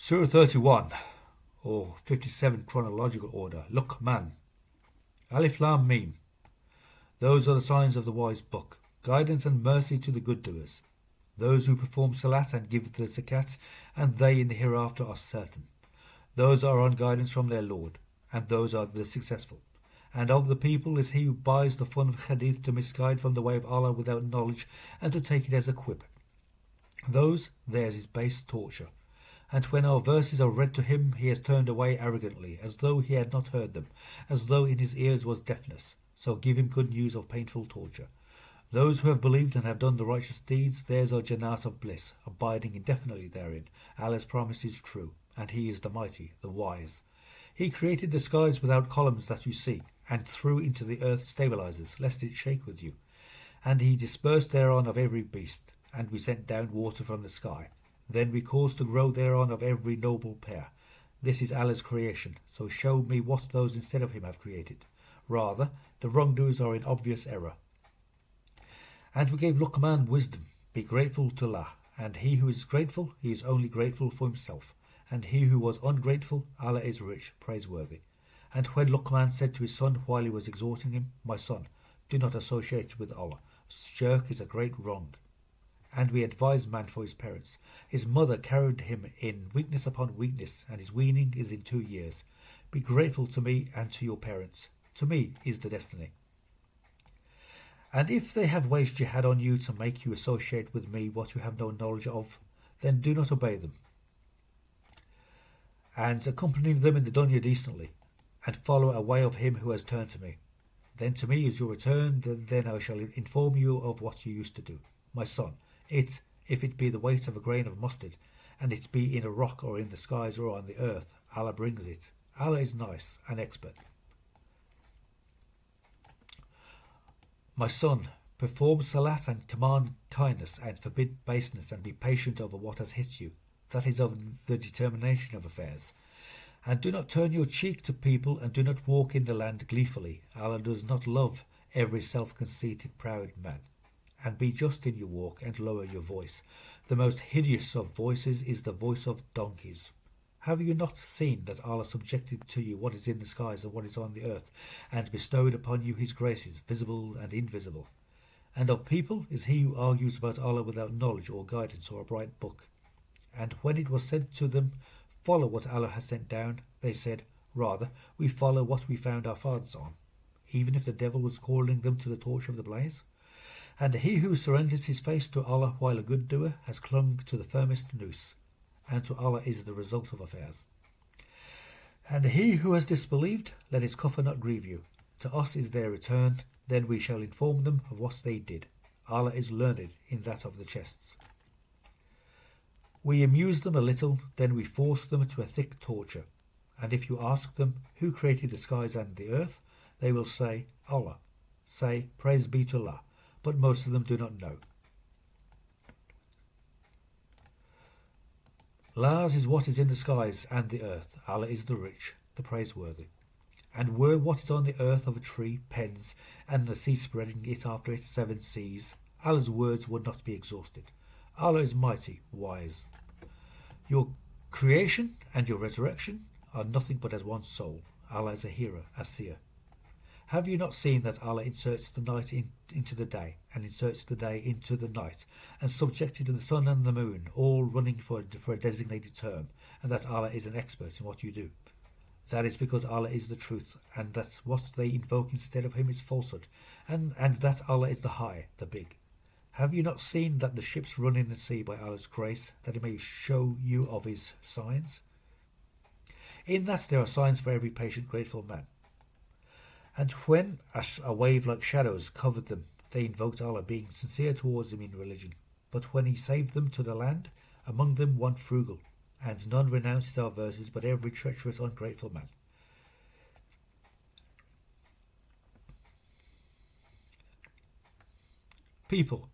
Surah 31, or 57 chronological order. Luqman. Alif Lam Mim. Those are the signs of the wise book. Guidance and mercy to the good doers. Those who perform salat and give the zakat, and they in the hereafter are certain. Those are on guidance from their Lord, and those are the successful. And of the people is he who buys the fun of hadith to misguide from the way of Allah without knowledge, and to take it as a quip. Theirs is base torture. And when our verses are read to him, he has turned away arrogantly, as though he had not heard them, as though in his ears was deafness. So give him good news of painful torture. Those who have believed and have done the righteous deeds, theirs are jannat of bliss, abiding indefinitely therein. Allah's promise is true, and he is the mighty, the wise. He created the skies without columns that you see, and threw into the earth stabilizers, lest it shake with you. And he dispersed thereon of every beast, and we sent down water from the sky. Then we caused to grow thereon of every noble pair. This is Allah's creation, so show me what those instead of him have created. Rather, the wrongdoers are in obvious error. And we gave Luqman wisdom. Be grateful to Allah. And he who is grateful, he is only grateful for himself. And he who was ungrateful, Allah is rich, praiseworthy. And when Luqman said to his son while he was exhorting him, My son, do not associate with Allah. Shirk is a great wrong. And we advised man for his parents. His mother carried him in weakness upon weakness, and his weaning is in 2 years. Be grateful to me and to your parents. To me is the destiny. And if they have waged jihad on you to make you associate with me what you have no knowledge of, then do not obey them. And accompany them in the dunya decently, and follow a way of him who has turned to me. Then to me is your return, then I shall inform you of what you used to do. My son, if it be the weight of a grain of mustard, and it be in a rock or in the skies or on the earth, Allah brings it. Allah is nice and expert. My son, perform salat and command kindness and forbid baseness and be patient over what has hit you. That is of the determination of affairs. And do not turn your cheek to people and do not walk in the land gleefully. Allah does not love every self-conceited proud man. And be just in your walk and lower your voice. The most hideous of voices is the voice of donkeys. Have you not seen that Allah subjected to you what is in the skies and what is on the earth, and bestowed upon you his graces, visible and invisible? And of people is he who argues about Allah without knowledge or guidance or a bright book. And when it was said to them, Follow what Allah has sent down, they said, Rather, we follow what we found our fathers on, even if the devil was calling them to the torch of the blaze. And he who surrenders his face to Allah while a good doer has clung to the firmest noose, and to Allah is the result of affairs. And he who has disbelieved, let his kufr not grieve you. To us is their return, then we shall inform them of what they did. Allah is learned in that of the chests. We amuse them a little, then we force them to a thick torture. And if you ask them, Who created the skies and the earth? They will say, Allah. Say, Praise be to Allah. But most of them do not know. Allah's is what is in the skies and the earth. Allah is the rich, the praiseworthy. And were what is on the earth of a tree, pens, and the sea spreading it after its 7 seas, Allah's words would not be exhausted. Allah is mighty, wise. Your creation and your resurrection are nothing but as one soul. Allah is a hearer, a seer. Have you not seen that Allah inserts the night into the day, and inserts the day into the night, and subjected to the sun and the moon, all running for a designated term, and that Allah is an expert in what you do? That is because Allah is the truth, and that what they invoke instead of him is falsehood, and that Allah is the high, the big. Have you not seen that the ships run in the sea by Allah's grace, that he may show you of his signs? In that there are signs for every patient, grateful man. And when a wave like shadows covered them, they invoked Allah, being sincere towards him in religion. But when he saved them to the land, among them one frugal, and none renounces our verses, but every treacherous, ungrateful man. People,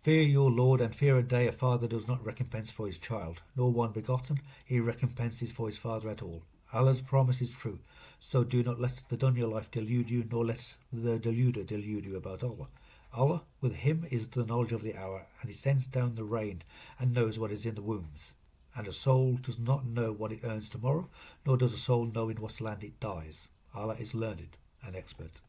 fear your Lord, and fear a day a father does not recompense for his child, nor one begotten he recompenses for his father at all. Allah's promise is true, so do not let the dunya life delude you, nor let the deluder delude you about Allah. Allah, with him is the knowledge of the hour, and he sends down the rain, and knows what is in the wombs. And a soul does not know what it earns tomorrow, nor does a soul know in what land it dies. Allah is learned and expert.